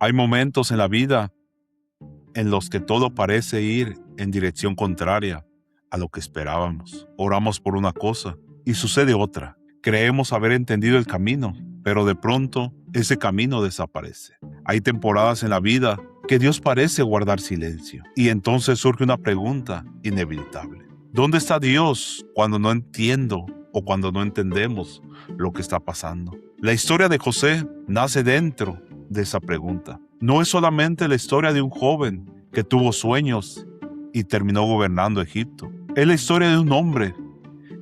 Hay momentos en la vida en los que todo parece ir en dirección contraria a lo que esperábamos. Oramos por una cosa y sucede otra. Creemos haber entendido el camino, pero de pronto ese camino desaparece. Hay temporadas en la vida que Dios parece guardar silencio y entonces surge una pregunta inevitable. ¿Dónde está Dios cuando no entiendo o cuando no entendemos lo que está pasando? La historia de José nace dentro de esa pregunta. No es solamente la historia de un joven que tuvo sueños y terminó gobernando Egipto. Es la historia de un hombre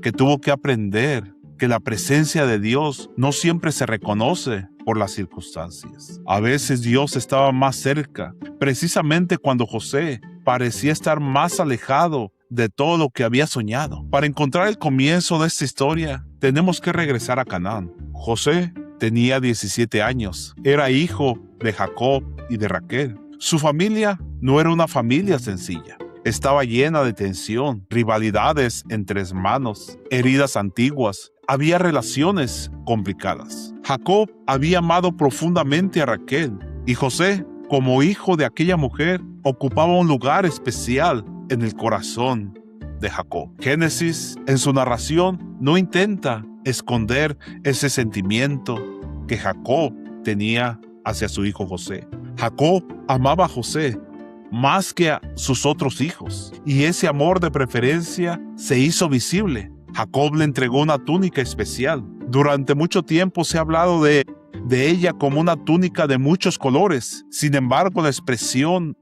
que tuvo que aprender que la presencia de Dios no siempre se reconoce por las circunstancias. A veces Dios estaba más cerca, precisamente cuando José parecía estar más alejado de todo lo que había soñado. Para encontrar el comienzo de esta historia, tenemos que regresar a Canaán. José tenía 17 años, era hijo de Jacob y de Raquel. Su familia no era una familia sencilla. Estaba llena de tensión, rivalidades entre hermanos, heridas antiguas. Había relaciones complicadas. Jacob había amado profundamente a Raquel y José, como hijo de aquella mujer, ocupaba un lugar especial en el corazón de Jacob. Génesis, en su narración, no intenta esconder ese sentimiento que Jacob tenía hacia su hijo José. Jacob amaba a José más que a sus otros hijos, y ese amor de preferencia se hizo visible. Jacob le entregó una túnica especial. Durante mucho tiempo se ha hablado de ella como una túnica de muchos colores. Sin embargo, la expresión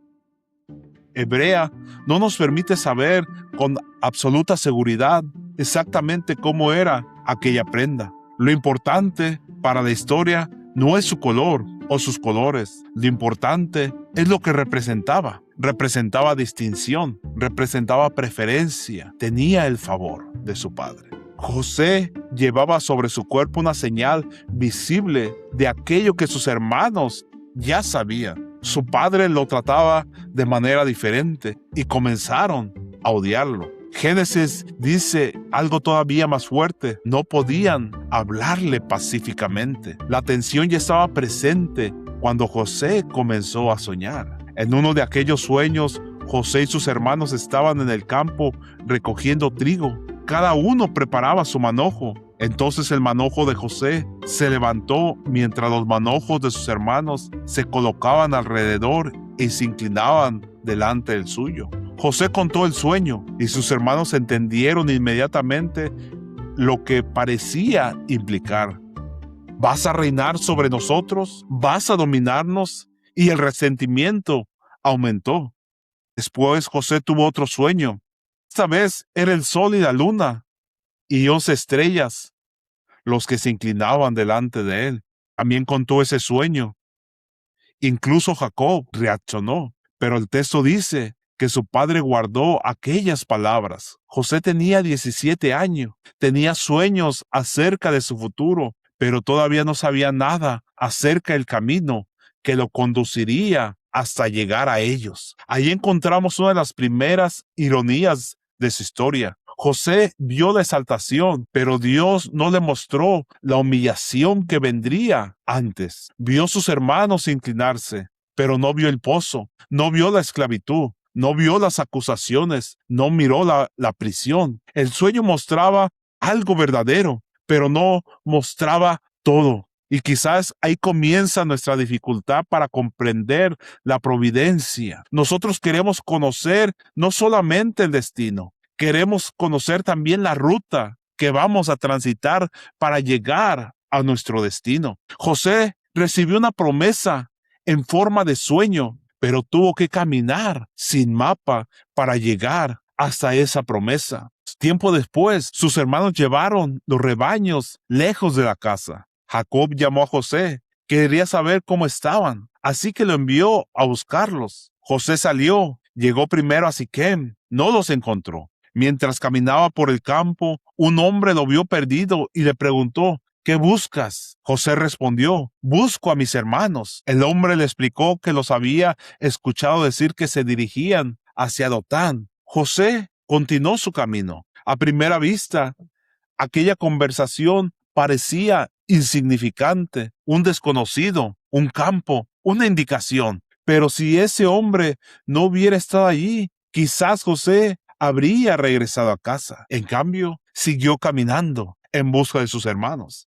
hebrea no nos permite saber con absoluta seguridad exactamente cómo era aquella prenda. Lo importante para la historia no es su color o sus colores. Lo importante es lo que representaba. Representaba distinción, representaba preferencia, tenía el favor de su padre. José llevaba sobre su cuerpo una señal visible de aquello que sus hermanos ya sabían. Su padre lo trataba de manera diferente y comenzaron a odiarlo. Génesis dice algo todavía más fuerte. No podían hablarle pacíficamente. La tensión ya estaba presente cuando José comenzó a soñar. En uno de aquellos sueños, José y sus hermanos estaban en el campo recogiendo trigo. Cada uno preparaba su manojo. Entonces el manojo de José se levantó mientras los manojos de sus hermanos se colocaban alrededor y se inclinaban delante del suyo. José contó el sueño y sus hermanos entendieron inmediatamente lo que parecía implicar. ¿Vas a reinar sobre nosotros? ¿Vas a dominarnos? Y el resentimiento aumentó. Después José tuvo otro sueño. Esta vez era el sol y la luna y 11 estrellas los que se inclinaban delante de él. También contó ese sueño. Incluso Jacob reaccionó, pero el texto dice que su padre guardó aquellas palabras. José tenía 17 años, tenía sueños acerca de su futuro, pero todavía no sabía nada acerca del camino que lo conduciría hasta llegar a ellos. Ahí encontramos una de las primeras ironías de su historia. José vio la exaltación, pero Dios no le mostró la humillación que vendría antes. Vio sus hermanos inclinarse, pero no vio el pozo, no vio la esclavitud, no vio las acusaciones, no miró la prisión. El sueño mostraba algo verdadero, pero no mostraba todo. Y quizás ahí comienza nuestra dificultad para comprender la providencia. Nosotros queremos conocer no solamente el destino, queremos conocer también la ruta que vamos a transitar para llegar a nuestro destino. José recibió una promesa en forma de sueño, pero tuvo que caminar sin mapa para llegar hasta esa promesa. Tiempo después, sus hermanos llevaron los rebaños lejos de la casa. Jacob llamó a José, quería saber cómo estaban, así que lo envió a buscarlos. José salió, llegó primero a Siquem, no los encontró. Mientras caminaba por el campo, un hombre lo vio perdido y le preguntó, ¿qué buscas? José respondió, busco a mis hermanos. El hombre le explicó que los había escuchado decir que se dirigían hacia Dotán. José continuó su camino. A primera vista, aquella conversación parecía insignificante, un desconocido, un campo, una indicación. Pero si ese hombre no hubiera estado allí, quizás José habría regresado a casa. En cambio, siguió caminando en busca de sus hermanos.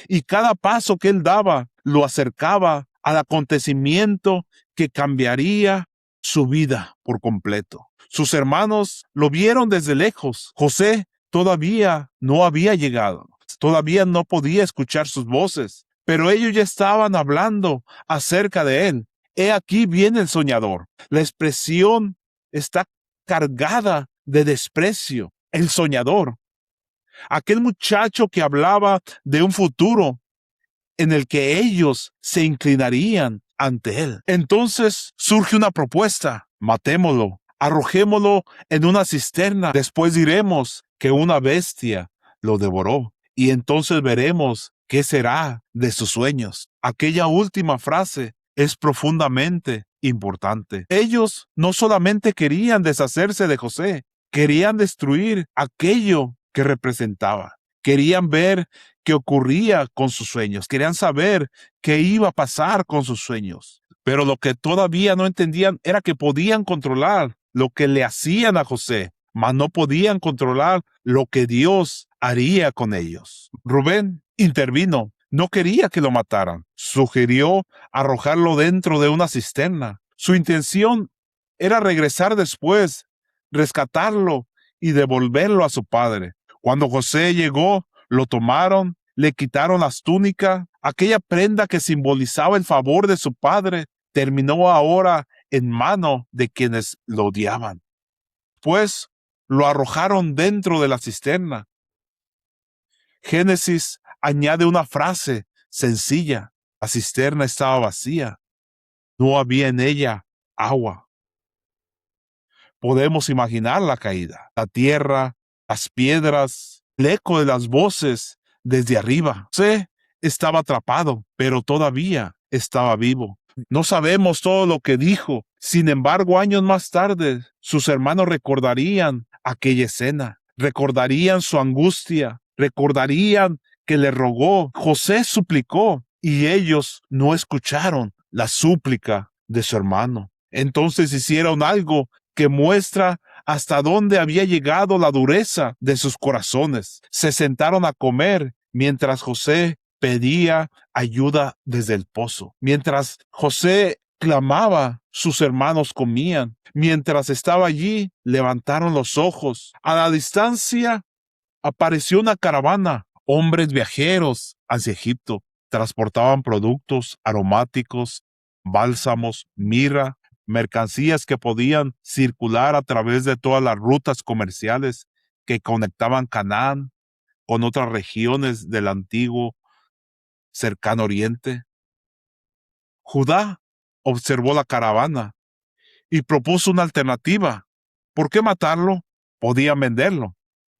Y cada paso que él daba lo acercaba al acontecimiento que cambiaría su vida por completo. Sus hermanos lo vieron desde lejos. José todavía no había llegado. Todavía no podía escuchar sus voces, pero ellos ya estaban hablando acerca de él. He aquí viene el soñador. La expresión está cargada de desprecio. El soñador. Aquel muchacho que hablaba de un futuro en el que ellos se inclinarían ante él. Entonces surge una propuesta: matémoslo, arrojémoslo en una cisterna, después diremos que una bestia lo devoró y entonces veremos qué será de sus sueños. Aquella última frase es profundamente importante. Ellos no solamente querían deshacerse de José, querían destruir aquello que representaba. Querían ver qué ocurría con sus sueños. Querían saber qué iba a pasar con sus sueños. Pero lo que todavía no entendían era que podían controlar lo que le hacían a José, mas no podían controlar lo que Dios haría con ellos. Rubén intervino. No quería que lo mataran. Sugirió arrojarlo dentro de una cisterna. Su intención era regresar después, rescatarlo y devolverlo a su padre. Cuando José llegó, lo tomaron, le quitaron las túnicas. Aquella prenda que simbolizaba el favor de su padre terminó ahora en manos de quienes lo odiaban. Pues lo arrojaron dentro de la cisterna. Génesis añade una frase sencilla: la cisterna estaba vacía, no había en ella agua. Podemos imaginar la caída, la tierra, las piedras, el eco de las voces desde arriba. José estaba atrapado, pero todavía estaba vivo. No sabemos todo lo que dijo. Sin embargo, años más tarde, sus hermanos recordarían aquella escena, recordarían su angustia, recordarían que le rogó. José suplicó y ellos no escucharon la súplica de su hermano. Entonces hicieron algo que muestra hasta dónde había llegado la dureza de sus corazones. Se sentaron a comer mientras José pedía ayuda desde el pozo. Mientras José clamaba, sus hermanos comían. Mientras estaba allí, levantaron los ojos. A la distancia apareció una caravana, hombres viajeros hacia Egipto. Transportaban productos aromáticos, bálsamos, mirra, mercancías que podían circular a través de todas las rutas comerciales que conectaban Canaán con otras regiones del antiguo cercano oriente. Judá observó la caravana y propuso una alternativa. ¿Por qué matarlo? Podían venderlo.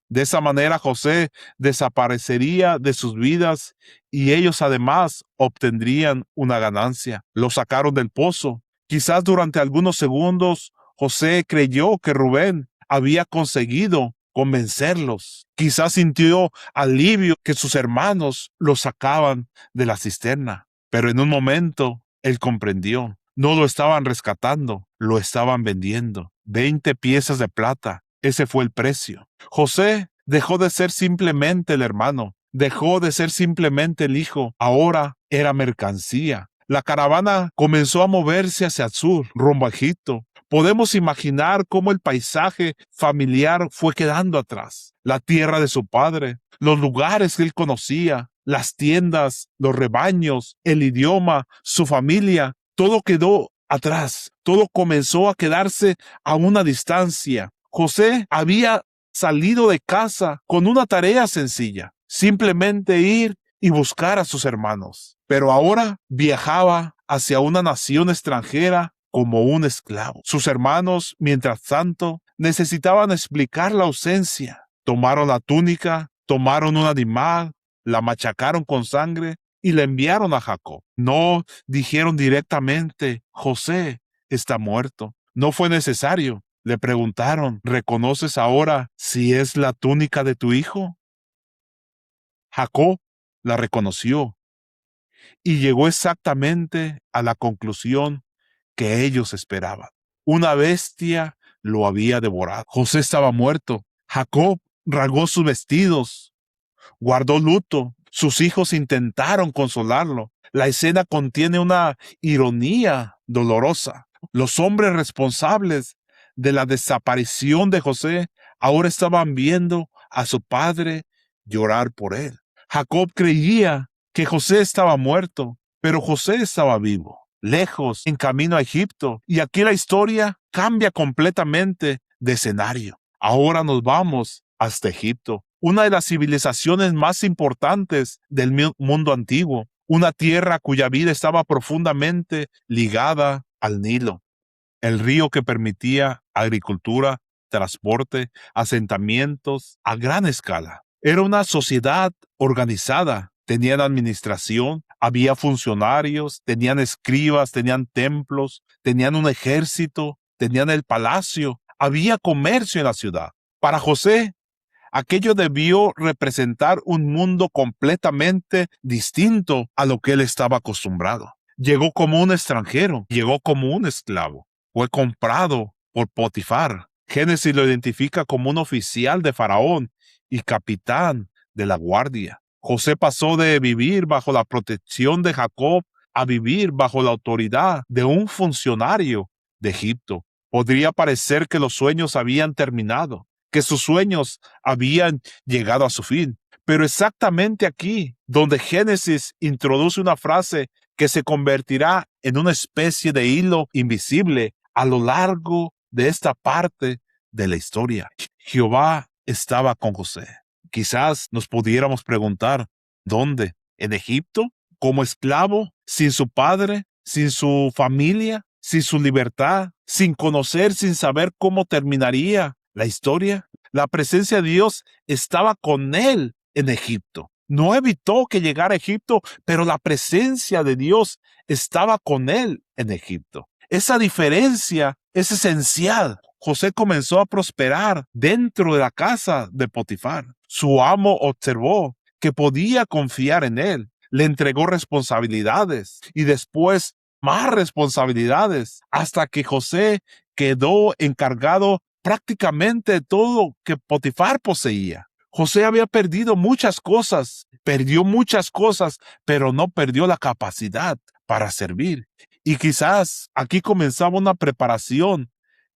De esa manera José desaparecería de sus vidas y ellos además obtendrían una ganancia. Lo sacaron del pozo. Quizás durante algunos segundos José creyó que Rubén había conseguido convencerlos. Quizás sintió alivio que sus hermanos lo sacaban de la cisterna. Pero en un momento él comprendió. No lo estaban rescatando, lo estaban vendiendo. 20 piezas de plata. Ese fue el precio. José dejó de ser simplemente el hermano, dejó de ser simplemente el hijo, ahora era mercancía. La caravana comenzó a moverse hacia el sur, rumbo a Egipto. Podemos imaginar cómo el paisaje familiar fue quedando atrás. La tierra de su padre, los lugares que él conocía, las tiendas, los rebaños, el idioma, su familia, todo quedó atrás. Todo comenzó a quedarse a una distancia. José había salido de casa con una tarea sencilla, simplemente ir y buscar a sus hermanos. Pero ahora viajaba hacia una nación extranjera como un esclavo. Sus hermanos, mientras tanto, necesitaban explicar la ausencia. Tomaron la túnica, tomaron un animal, la machacaron con sangre y la enviaron a Jacob. No dijeron directamente: José está muerto. No fue necesario. Le preguntaron: ¿reconoces ahora si es la túnica de tu hijo? Jacob la reconoció y llegó exactamente a la conclusión que ellos esperaban. Una bestia lo había devorado. José estaba muerto. Jacob rasgó sus vestidos, guardó luto. Sus hijos intentaron consolarlo. La escena contiene una ironía dolorosa. Los hombres responsables de la desaparición de José ahora estaban viendo a su padre llorar por él. Jacob creía que José estaba muerto, pero José estaba vivo, lejos, en camino a Egipto. Y aquí la historia cambia completamente de escenario. Ahora nos vamos hasta Egipto, una de las civilizaciones más importantes del mundo antiguo, una tierra cuya vida estaba profundamente ligada al Nilo, el río que permitía agricultura, transporte, asentamientos a gran escala. Era una sociedad organizada, tenían administración, había funcionarios, tenían escribas, tenían templos, tenían un ejército, tenían el palacio, había comercio en la ciudad. Para José, aquello debió representar un mundo completamente distinto a lo que él estaba acostumbrado. Llegó como un extranjero, llegó como un esclavo, fue comprado por Potifar. Génesis lo identifica como un oficial de Faraón y capitán de la guardia. José pasó de vivir bajo la protección de Jacob a vivir bajo la autoridad de un funcionario de Egipto. Podría parecer que los sueños habían terminado, que sus sueños habían llegado a su fin. Pero exactamente aquí, donde Génesis introduce una frase que se convertirá en una especie de hilo invisible a lo largo de esta parte de la historia. Jehová estaba con José. Quizás nos pudiéramos preguntar, ¿dónde? ¿En Egipto? ¿Como esclavo? ¿Sin su padre? ¿Sin su familia? ¿Sin su libertad? ¿Sin conocer, sin saber cómo terminaría la historia? La presencia de Dios estaba con él en Egipto. No evitó que llegara a Egipto, pero la presencia de Dios estaba con él en Egipto. Esa diferencia es esencial. José comenzó a prosperar dentro de la casa de Potifar. Su amo observó que podía confiar en él. Le entregó responsabilidades y después más responsabilidades hasta que José quedó encargado prácticamente de todo que Potifar poseía. José había perdido muchas cosas, perdió muchas cosas, pero no perdió la capacidad para servir. Y quizás aquí comenzaba una preparación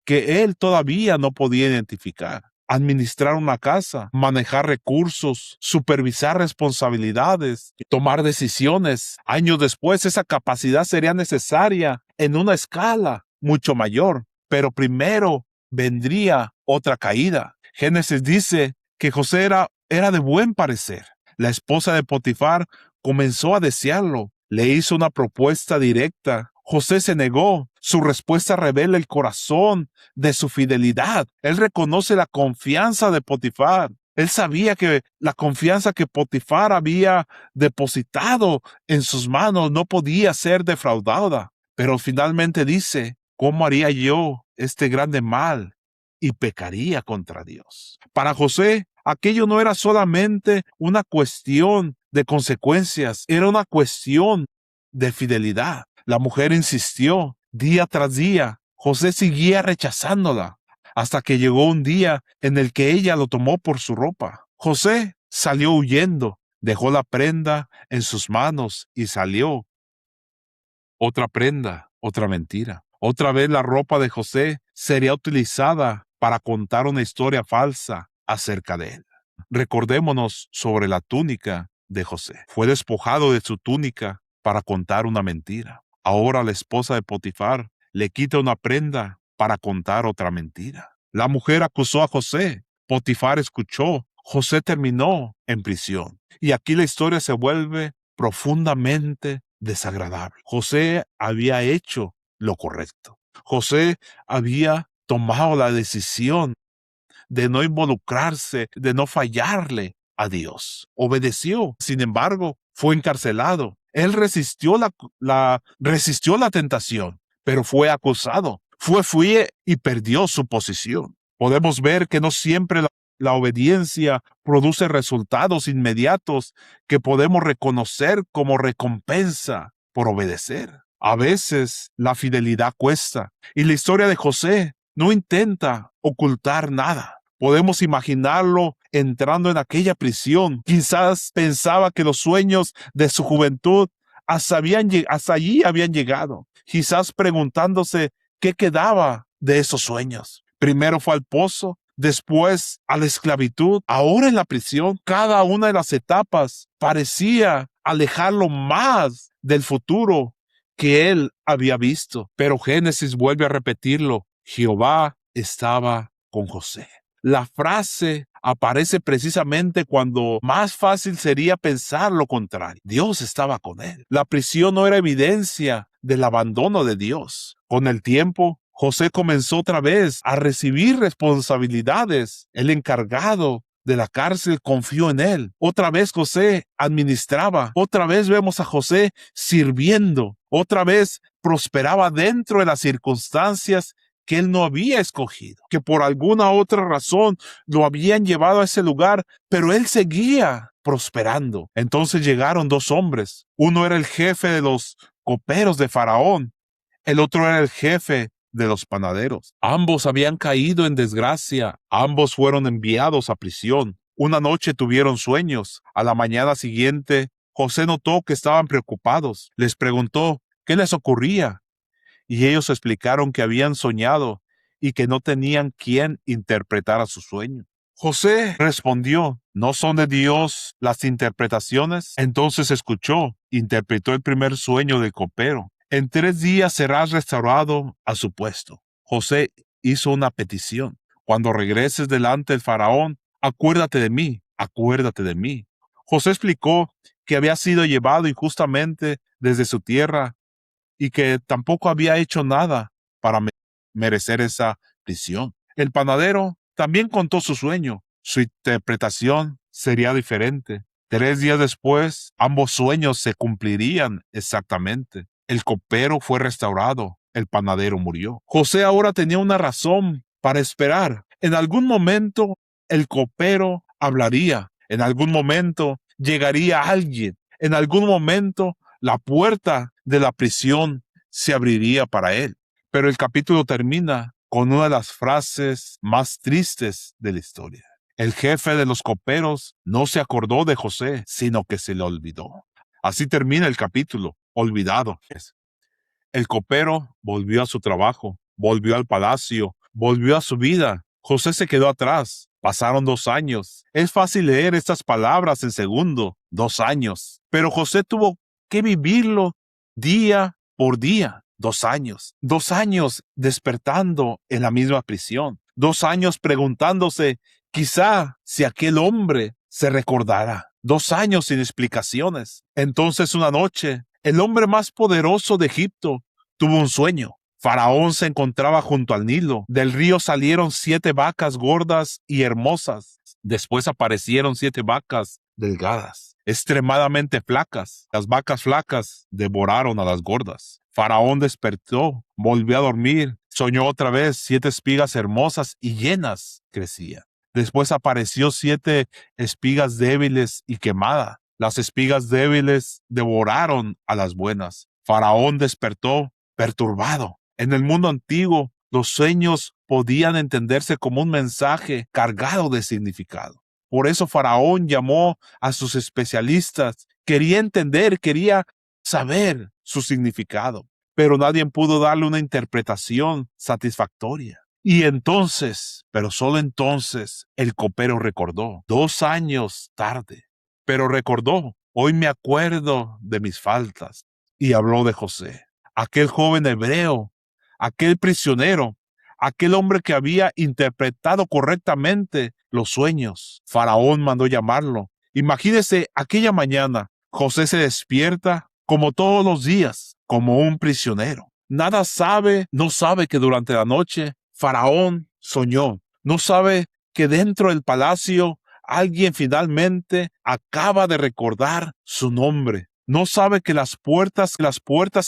que él todavía no podía identificar. Administrar una casa, manejar recursos, supervisar responsabilidades, tomar decisiones. Años después, esa capacidad sería necesaria en una escala mucho mayor. Pero primero vendría otra caída. Génesis dice que José era de buen parecer. La esposa de Potifar comenzó a desearlo. Le hizo una propuesta directa. José se negó. Su respuesta revela el corazón de su fidelidad. Él reconoce la confianza de Potifar. Él sabía que la confianza que Potifar había depositado en sus manos no podía ser defraudada. Pero finalmente dice, ¿cómo haría yo este grande mal? Y pecaría contra Dios. Para José, aquello no era solamente una cuestión de consecuencias, era una cuestión de fidelidad. La mujer insistió día tras día. José seguía rechazándola hasta que llegó un día en el que ella lo tomó por su ropa. José salió huyendo, dejó la prenda en sus manos y salió. Otra prenda, otra mentira. Otra vez la ropa de José sería utilizada para contar una historia falsa acerca de él. Recordémonos sobre la túnica de José. Fue despojado de su túnica para contar una mentira. Ahora la esposa de Potifar le quita una prenda para contar otra mentira. La mujer acusó a José. Potifar escuchó. José terminó en prisión. Y aquí la historia se vuelve profundamente desagradable. José había hecho lo correcto. José había tomado la decisión de no involucrarse, de no fallarle a Dios. Obedeció. Sin embargo, fue encarcelado. Él resistió resistió la tentación, pero fue acusado. Fue y perdió su posición. Podemos ver que no siempre la obediencia produce resultados inmediatos que podemos reconocer como recompensa por obedecer. A veces la fidelidad cuesta, y la historia de José no intenta ocultar nada. Podemos imaginarlo entrando en aquella prisión. Quizás pensaba que los sueños de su juventud hasta allí habían llegado. Quizás preguntándose qué quedaba de esos sueños. Primero fue al pozo, después a la esclavitud, ahora en la prisión. Cada una de las etapas parecía alejarlo más del futuro que él había visto. Pero Génesis vuelve a repetirlo. Jehová estaba con José. La frase aparece precisamente cuando más fácil sería pensar lo contrario. Dios estaba con él. La prisión no era evidencia del abandono de Dios. Con el tiempo, José comenzó otra vez a recibir responsabilidades. El encargado de la cárcel confió en él. Otra vez José administraba. Otra vez vemos a José sirviendo. Otra vez prosperaba dentro de las circunstancias que él no había escogido, que por alguna otra razón lo habían llevado a ese lugar, pero él seguía prosperando. Entonces llegaron dos hombres. Uno era el jefe de los coperos de Faraón, el otro era el jefe de los panaderos. Ambos habían caído en desgracia. Ambos fueron enviados a prisión. Una noche tuvieron sueños. A la mañana siguiente, José notó que estaban preocupados. Les preguntó qué les ocurría. Y ellos explicaron que habían soñado y que no tenían quien interpretara su sueño. José respondió, ¿no son de Dios las interpretaciones? Entonces escuchó, interpretó el primer sueño del copero. En 3 días serás restaurado a su puesto. José hizo una petición. Cuando regreses delante del faraón, acuérdate de mí, acuérdate de mí. José explicó que había sido llevado injustamente desde su tierra y que tampoco había hecho nada para merecer esa prisión. El panadero también contó su sueño. Su interpretación sería diferente. 3 días después, ambos sueños se cumplirían exactamente. El copero fue restaurado, el panadero murió. José ahora tenía una razón para esperar. En algún momento, el copero hablaría. En algún momento, llegaría alguien. En algún momento, la puerta de la prisión se abriría para él. Pero el capítulo termina con una de las frases más tristes de la historia. El jefe de los coperos no se acordó de José, sino que se le olvidó. Así termina el capítulo, olvidado. El copero volvió a su trabajo, volvió al palacio, volvió a su vida. José se quedó atrás. Pasaron 2 años. Es fácil leer estas palabras en segundo, 2 años. Pero José tuvo que vivirlo día por día. 2 años. 2 años despertando en la misma prisión. 2 años preguntándose quizá si aquel hombre se recordara. 2 años sin explicaciones. Entonces una noche, el hombre más poderoso de Egipto tuvo un sueño. Faraón se encontraba junto al Nilo. Del río salieron 7 vacas gordas y hermosas. Después aparecieron 7 vacas delgadas, extremadamente flacas. Las vacas flacas devoraron a las gordas. Faraón despertó, volvió a dormir. Soñó otra vez, 7 espigas hermosas y llenas crecían. Después apareció 7 espigas débiles y quemadas. Las espigas débiles devoraron a las buenas. Faraón despertó perturbado. En el mundo antiguo, los sueños podían entenderse como un mensaje cargado de significado. Por eso Faraón llamó a sus especialistas. Quería entender, quería saber su significado, pero nadie pudo darle una interpretación satisfactoria. Y entonces, pero solo entonces, el copero recordó, 2 años tarde, pero recordó, hoy me acuerdo de mis faltas. Y habló de José, aquel joven hebreo, aquel prisionero, aquel hombre que había interpretado correctamente los sueños. Faraón mandó llamarlo. Imagínese aquella mañana, José se despierta como todos los días, como un prisionero. Nada sabe, no sabe que durante la noche Faraón soñó. No sabe que dentro del palacio alguien finalmente acaba de recordar su nombre. No sabe que las puertas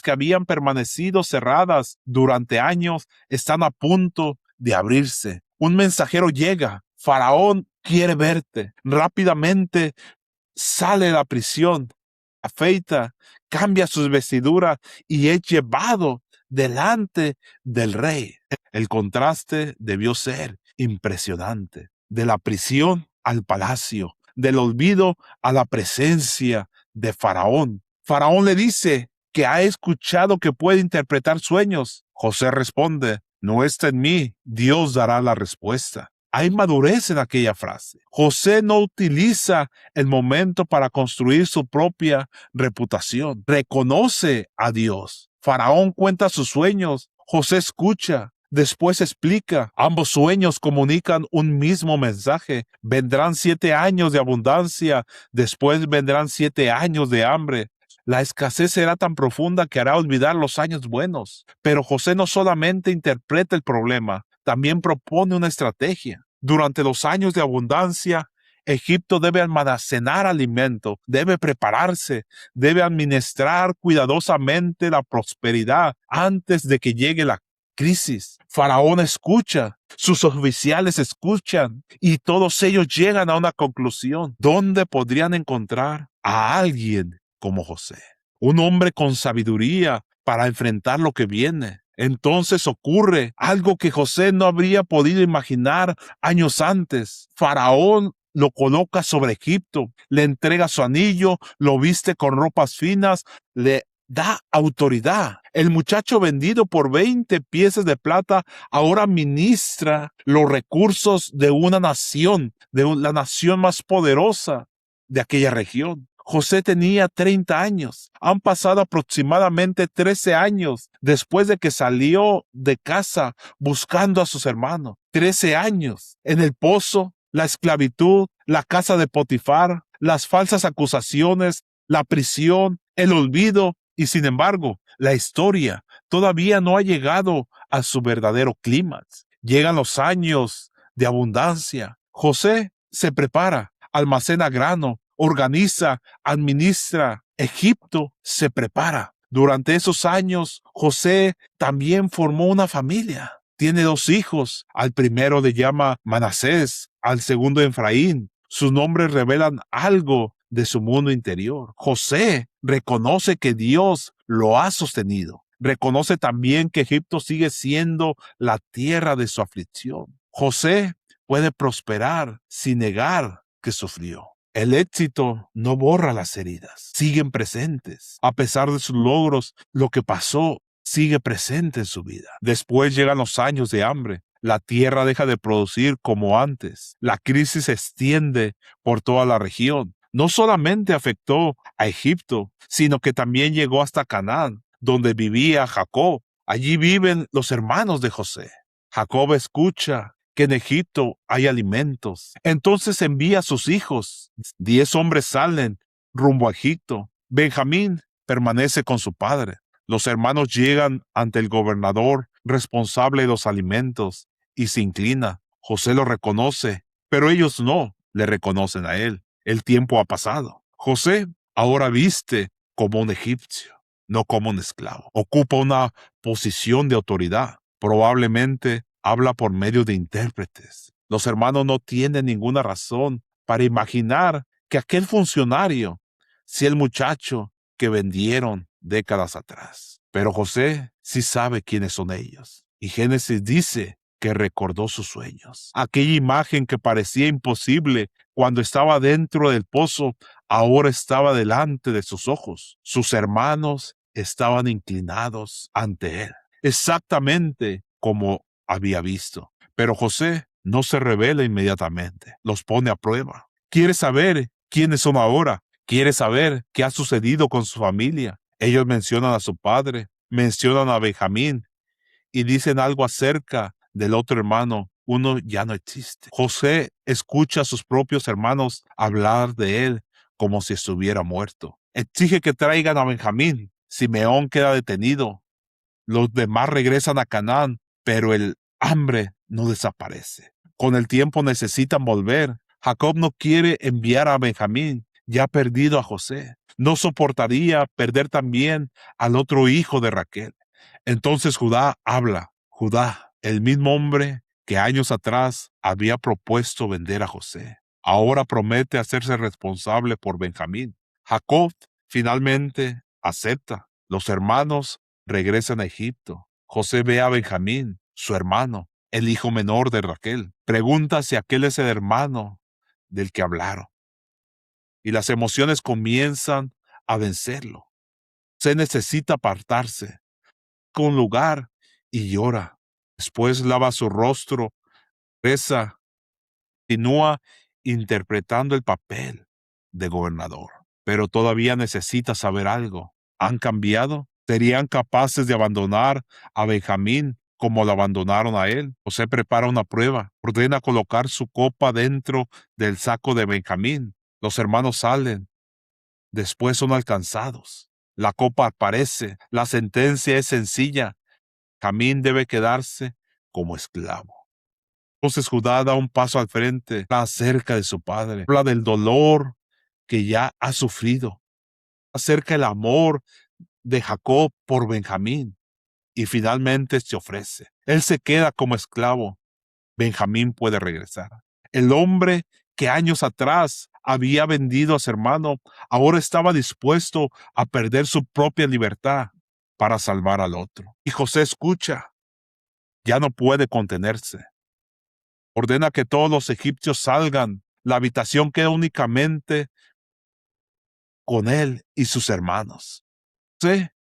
que habían permanecido cerradas durante años están a punto de abrirse. Un mensajero llega. Faraón quiere verte. Rápidamente sale de la prisión, afeita, cambia sus vestiduras y es llevado delante del rey. El contraste debió ser impresionante. De la prisión al palacio, del olvido a la presencia de Faraón. Faraón le dice que ha escuchado que puede interpretar sueños. José responde, no está en mí, Dios dará la respuesta. Hay madurez en aquella frase. José no utiliza el momento para construir su propia reputación. Reconoce a Dios. Faraón cuenta sus sueños. José escucha. Después explica. Ambos sueños comunican un mismo mensaje. Vendrán 7 años de abundancia. Después vendrán 7 años de hambre. La escasez será tan profunda que hará olvidar los años buenos. Pero José no solamente interpreta el problema, también propone una estrategia. Durante los años de abundancia, Egipto debe almacenar alimento, debe prepararse, debe administrar cuidadosamente la prosperidad antes de que llegue la crisis. Faraón escucha, sus oficiales escuchan y todos ellos llegan a una conclusión. ¿Dónde podrían encontrar a alguien como José? Un hombre con sabiduría para enfrentar lo que viene. Entonces ocurre algo que José no habría podido imaginar años antes. Faraón lo coloca sobre Egipto, le entrega su anillo, lo viste con ropas finas, le da autoridad. El muchacho vendido por 20 piezas de plata ahora ministra los recursos de una nación, la nación más poderosa de aquella región. José tenía 30 años. Han pasado aproximadamente 13 años después de que salió de casa buscando a sus hermanos. 13 años en el pozo, la esclavitud, la casa de Potifar, las falsas acusaciones, la prisión, el olvido. Y sin embargo, la historia todavía no ha llegado a su verdadero clímax. Llegan los años de abundancia. José se prepara, almacena grano, organiza, administra. Egipto se prepara. Durante esos años, José también formó una familia. Tiene 2 hijos. Al primero le llama Manasés, al segundo Efraín. Sus nombres revelan algo de su mundo interior. José reconoce que Dios lo ha sostenido. Reconoce también que Egipto sigue siendo la tierra de su aflicción. José puede prosperar sin negar que sufrió. El éxito no borra las heridas, siguen presentes. A pesar de sus logros, lo que pasó sigue presente en su vida. Después llegan los años de hambre. La tierra deja de producir como antes. La crisis se extiende por toda la región. No solamente afectó a Egipto, sino que también llegó hasta Canaán, donde vivía Jacob. Allí viven los hermanos de José. Jacob escucha que en Egipto hay alimentos. Entonces envía a sus hijos. 10 hombres salen rumbo a Egipto. Benjamín permanece con su padre. Los hermanos llegan ante el gobernador responsable de los alimentos y se inclina. José lo reconoce, pero ellos no le reconocen a él. El tiempo ha pasado. José ahora viste como un egipcio, no como un esclavo. Ocupa una posición de autoridad. Probablemente habla por medio de intérpretes. Los hermanos no tienen ninguna razón para imaginar que aquel funcionario sea el muchacho que vendieron décadas atrás. Pero José sí sabe quiénes son ellos. Y Génesis dice que recordó sus sueños. Aquella imagen que parecía imposible cuando estaba dentro del pozo, ahora estaba delante de sus ojos. Sus hermanos estaban inclinados ante él, exactamente como había visto. Pero José no se revela inmediatamente, los pone a prueba. Quiere saber quiénes son ahora, quiere saber qué ha sucedido con su familia. Ellos mencionan a su padre, mencionan a Benjamín y dicen algo acerca del otro hermano. Uno ya no existe. José escucha a sus propios hermanos hablar de él como si estuviera muerto. Exige que traigan a Benjamín. Simeón queda detenido. Los demás regresan a Canaán, pero el hambre no desaparece. Con el tiempo necesitan volver. Jacob no quiere enviar a Benjamín, ya ha perdido a José. No soportaría perder también al otro hijo de Raquel. Entonces Judá habla. Judá, el mismo hombre que años atrás había propuesto vender a José, ahora promete hacerse responsable por Benjamín. Jacob finalmente acepta. Los hermanos regresan a Egipto. José ve a Benjamín, su hermano, el hijo menor de Raquel. Pregunta si aquel es el hermano del que hablaron. Y las emociones comienzan a vencerlo. Se necesita apartarse con un lugar y llora. Después lava su rostro, reza, continúa interpretando el papel de gobernador. Pero todavía necesita saber algo. ¿Han cambiado? ¿Serían capaces de abandonar a Benjamín como lo abandonaron a él? José prepara una prueba. Ordena colocar su copa dentro del saco de Benjamín. Los hermanos salen. Después son alcanzados. La copa aparece. La sentencia es sencilla. Benjamín debe quedarse como esclavo. Entonces Judá da un paso al frente, habla acerca de su padre, habla del dolor que ya ha sufrido, acerca del amor de Jacob por Benjamín, y finalmente se ofrece. Él se queda como esclavo. Benjamín puede regresar. El hombre que años atrás había vendido a su hermano, ahora estaba dispuesto a perder su propia libertad para salvar al otro. Y José escucha, ya no puede contenerse. Ordena que todos los egipcios salgan. La habitación queda únicamente con él y sus hermanos. José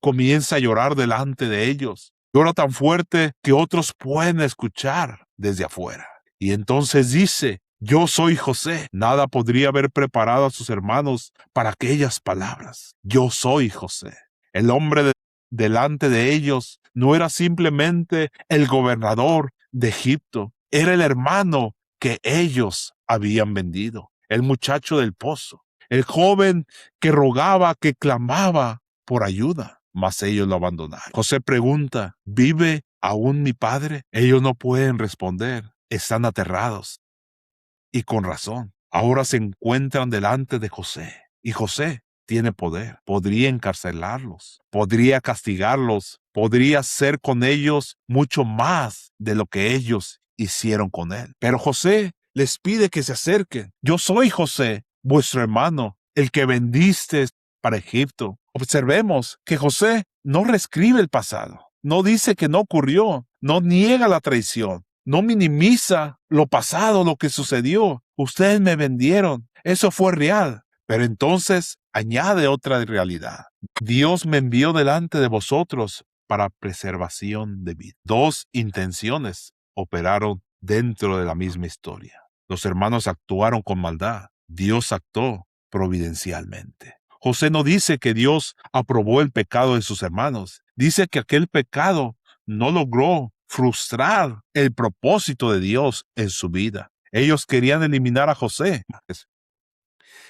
comienza a llorar delante de ellos. Llora tan fuerte que otros pueden escuchar desde afuera. Y entonces dice, yo soy José. Nada podría haber preparado a sus hermanos para aquellas palabras. Yo soy José. El hombre delante de ellos no era simplemente el gobernador de Egipto, era el hermano que ellos habían vendido, el muchacho del pozo, el joven que rogaba, que clamaba por ayuda, mas ellos lo abandonaron. José pregunta, ¿vive aún mi padre? Ellos no pueden responder, están aterrados y con razón. Ahora se encuentran delante de José y José tiene poder, podría encarcelarlos, podría castigarlos, podría hacer con ellos mucho más de lo que ellos hicieron con él. Pero José les pide que se acerquen. Yo soy José, vuestro hermano, el que vendiste para Egipto. Observemos que José no reescribe el pasado, no dice que no ocurrió, no niega la traición, no minimiza lo pasado, lo que sucedió. Ustedes me vendieron, eso fue real. Pero entonces añade otra realidad. Dios me envió delante de vosotros para preservación de vida. Dos intenciones operaron dentro de la misma historia. Los hermanos actuaron con maldad. Dios actuó providencialmente. José no dice que Dios aprobó el pecado de sus hermanos. Dice que aquel pecado no logró frustrar el propósito de Dios en su vida. Ellos querían eliminar a José.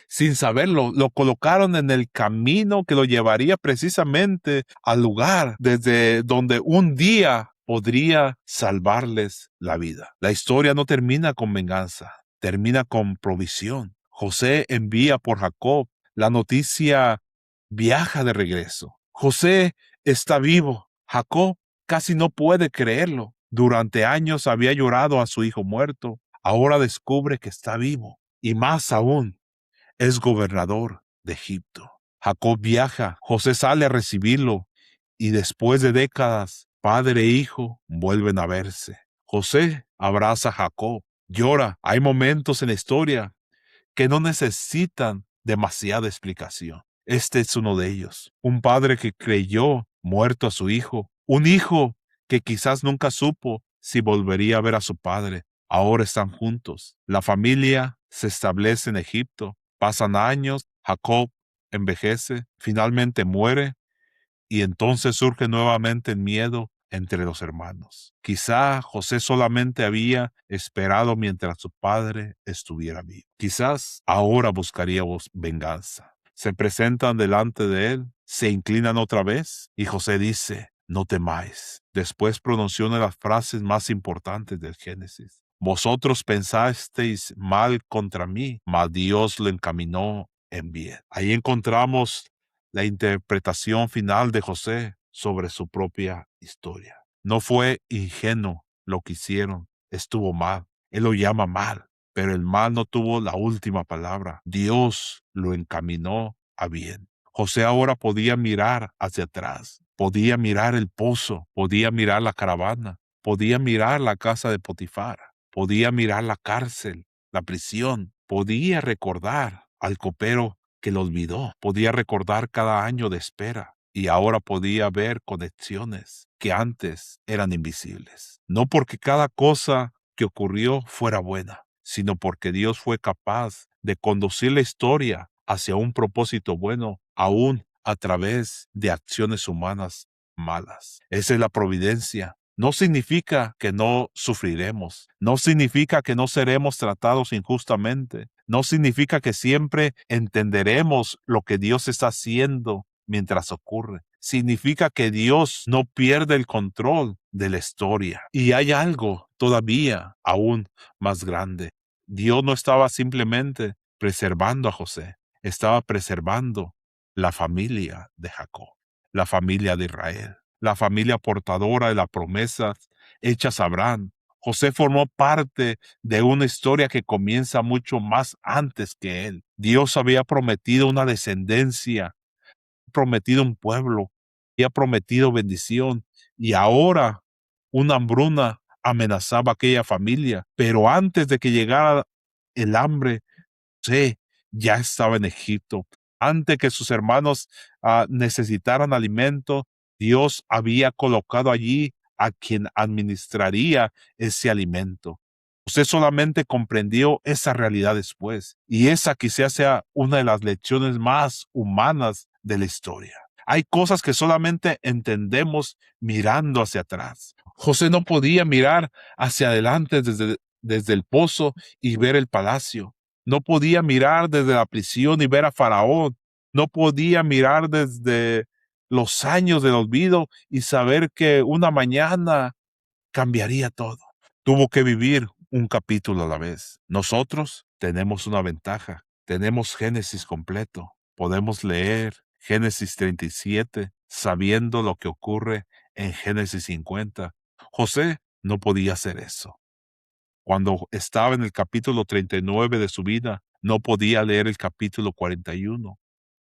Sin saberlo, lo colocaron en el camino que lo llevaría precisamente al lugar desde donde un día podría salvarles la vida. La historia no termina con venganza, termina con provisión. José envía por Jacob. La noticia viaja de regreso. José está vivo. Jacob casi no puede creerlo. Durante años había llorado a su hijo muerto. Ahora descubre que está vivo. Y más aún, es gobernador de Egipto. Jacob viaja, José sale a recibirlo y después de décadas, padre e hijo vuelven a verse. José abraza a Jacob, llora. Hay momentos en la historia que no necesitan demasiada explicación. Este es uno de ellos. Un padre que creyó muerto a su hijo. Un hijo que quizás nunca supo si volvería a ver a su padre. Ahora están juntos. La familia se establece en Egipto. Pasan años. Jacob envejece. Finalmente muere. Y entonces surge nuevamente el miedo entre los hermanos. Quizá José solamente había esperado mientras su padre estuviera vivo. Quizás ahora buscaría venganza. Se presentan delante de él, se inclinan otra vez y José dice, no temáis. Después pronunció una de las frases más importantes del Génesis. Vosotros pensasteis mal contra mí, mas Dios lo encaminó en bien. Ahí encontramos la interpretación final de José sobre su propia historia. No fue ingenuo lo que hicieron estuvo mal. Él lo llama mal, pero el mal no tuvo la última palabra. Dios lo encaminó a bien. José ahora podía mirar hacia atrás, podía mirar el pozo, podía mirar la caravana, podía mirar la casa de Potifar, podía mirar la cárcel, la prisión, podía recordar al copero que lo olvidó, podía recordar cada año de espera y ahora podía ver conexiones que antes eran invisibles. No porque cada cosa que ocurrió fuera buena, sino porque Dios fue capaz de conducir la historia hacia un propósito bueno, aún a través de acciones humanas malas. Esa es la providencia. No significa que no sufriremos, no significa que no seremos tratados injustamente, no significa que siempre entenderemos lo que Dios está haciendo mientras ocurre. Significa que Dios no pierde el control de la historia. Y hay algo todavía aún más grande. Dios no estaba simplemente preservando a José, estaba preservando la familia de Jacob, la familia de Israel, la familia portadora de las promesas hechas a Abraham. José formó parte de una historia que comienza mucho más antes que él. Dios había prometido una descendencia, prometido un pueblo, había prometido bendición y ahora una hambruna amenazaba a aquella familia. Pero antes de que llegara el hambre, José ya estaba en Egipto. Antes que sus hermanos necesitaran alimento, Dios había colocado allí a quien administraría ese alimento. Usted solamente comprendió esa realidad después. Y esa quizás sea una de las lecciones más humanas de la historia. Hay cosas que solamente entendemos mirando hacia atrás. José no podía mirar hacia adelante desde el pozo y ver el palacio. No podía mirar desde la prisión y ver a Faraón. No podía mirar desde los años del olvido y saber que una mañana cambiaría todo. Tuvo que vivir un capítulo a la vez. Nosotros tenemos una ventaja. Tenemos Génesis completo. Podemos leer Génesis 37 sabiendo lo que ocurre en Génesis 50. José no podía hacer eso. Cuando estaba en el capítulo 39 de su vida, no podía leer el capítulo 41.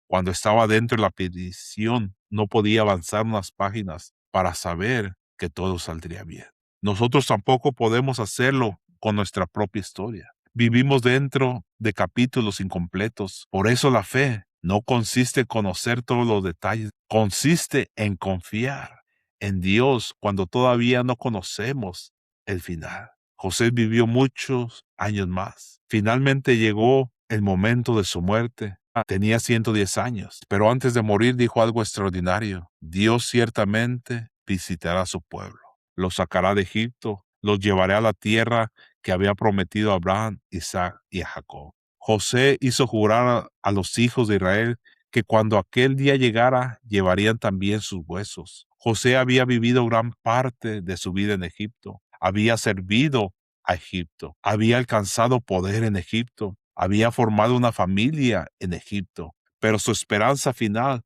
Cuando estaba dentro de la prisión, no podía avanzar unas páginas para saber que todo saldría bien. Nosotros tampoco podemos hacerlo con nuestra propia historia. Vivimos dentro de capítulos incompletos. Por eso la fe no consiste en conocer todos los detalles, consiste en confiar en Dios cuando todavía no conocemos el final. José vivió muchos años más. Finalmente llegó el momento de su muerte. Tenía 110 años, pero antes de morir dijo algo extraordinario. Dios ciertamente visitará a su pueblo. Los sacará de Egipto, los llevará a la tierra que había prometido a Abraham, Isaac y a Jacob. José hizo jurar a los hijos de Israel que cuando aquel día llegara, llevarían también sus huesos. José había vivido gran parte de su vida en Egipto. Había servido a Egipto. Había alcanzado poder en Egipto. Había formado una familia en Egipto. Pero su esperanza final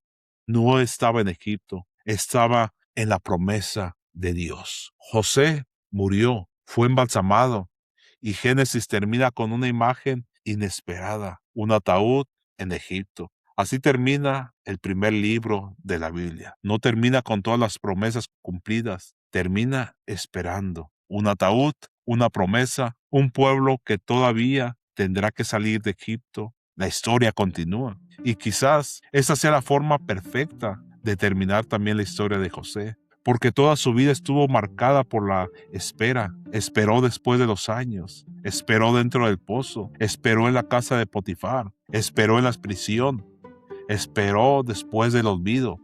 no estaba en Egipto. Estaba en la promesa de Dios. José murió, fue embalsamado. Y Génesis termina con una imagen inesperada. Un ataúd en Egipto. Así termina el primer libro de la Biblia. No termina con todas las promesas cumplidas. Termina esperando un ataúd, una promesa, un pueblo que todavía tendrá que salir de Egipto. La historia continúa. Y quizás esa sea la forma perfecta de terminar también la historia de José. Porque toda su vida estuvo marcada por la espera. Esperó después de los años. Esperó dentro del pozo. Esperó en la casa de Potifar. Esperó en la prisión. Esperó después del olvido.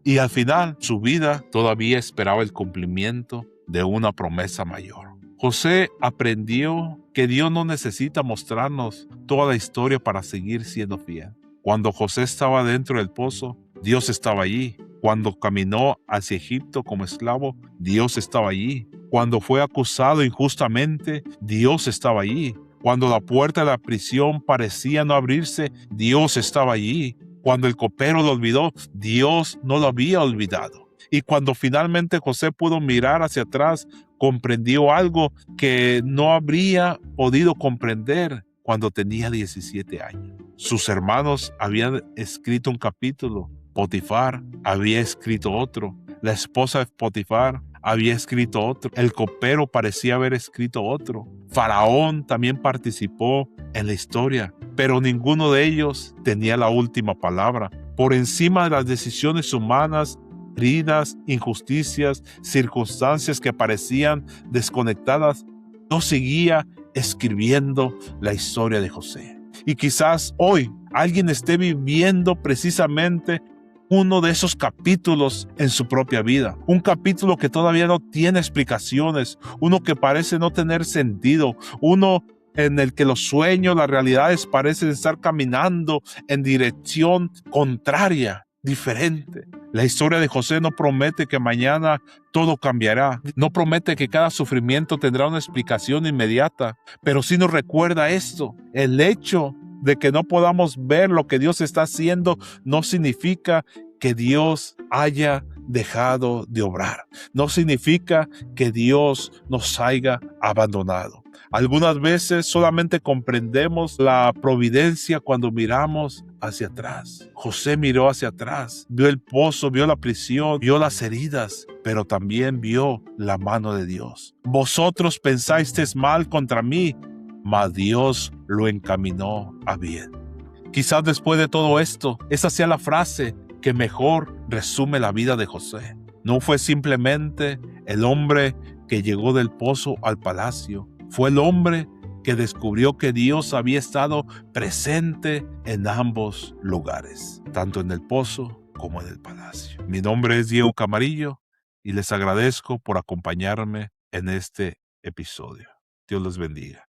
Y al final, su vida todavía esperaba el cumplimiento de una promesa mayor. José aprendió que Dios no necesita mostrarnos toda la historia para seguir siendo fiel. Cuando José estaba dentro del pozo, Dios estaba allí. Cuando caminó hacia Egipto como esclavo, Dios estaba allí. Cuando fue acusado injustamente, Dios estaba allí. Cuando la puerta de la prisión parecía no abrirse, Dios estaba allí. Cuando el copero lo olvidó, Dios no lo había olvidado. Y cuando finalmente José pudo mirar hacia atrás, comprendió algo que no habría podido comprender cuando tenía 17 años. Sus hermanos habían escrito un capítulo, Potifar había escrito otro, la esposa de Potifar había escrito otro, el copero parecía haber escrito otro, Faraón también participó en la historia, pero ninguno de ellos tenía la última palabra. Por encima de las decisiones humanas, heridas, injusticias, circunstancias que parecían desconectadas, Dios seguía escribiendo la historia de José. Y quizás hoy alguien esté viviendo precisamente uno de esos capítulos en su propia vida. Un capítulo que todavía no tiene explicaciones, uno que parece no tener sentido, uno en el que los sueños, las realidades parecen estar caminando en dirección contraria, diferente. La historia de José no promete que mañana todo cambiará, no promete que cada sufrimiento tendrá una explicación inmediata, pero sí nos recuerda esto: el hecho de que no podamos ver lo que Dios está haciendo no significa que Dios haya dejado de obrar. No significa que Dios nos haya abandonado. Algunas veces solamente comprendemos la providencia cuando miramos hacia atrás. José miró hacia atrás, vio el pozo, vio la prisión, vio las heridas, pero también vio la mano de Dios. Vosotros pensasteis mal contra mí, mas Dios lo encaminó a bien. Quizás después de todo esto, esa sea la frase que mejor resume la vida de José. No fue simplemente el hombre que llegó del pozo al palacio, fue el hombre que descubrió que Dios había estado presente en ambos lugares, tanto en el pozo como en el palacio. Mi nombre es Diego Camarillo y les agradezco por acompañarme en este episodio. Dios les bendiga.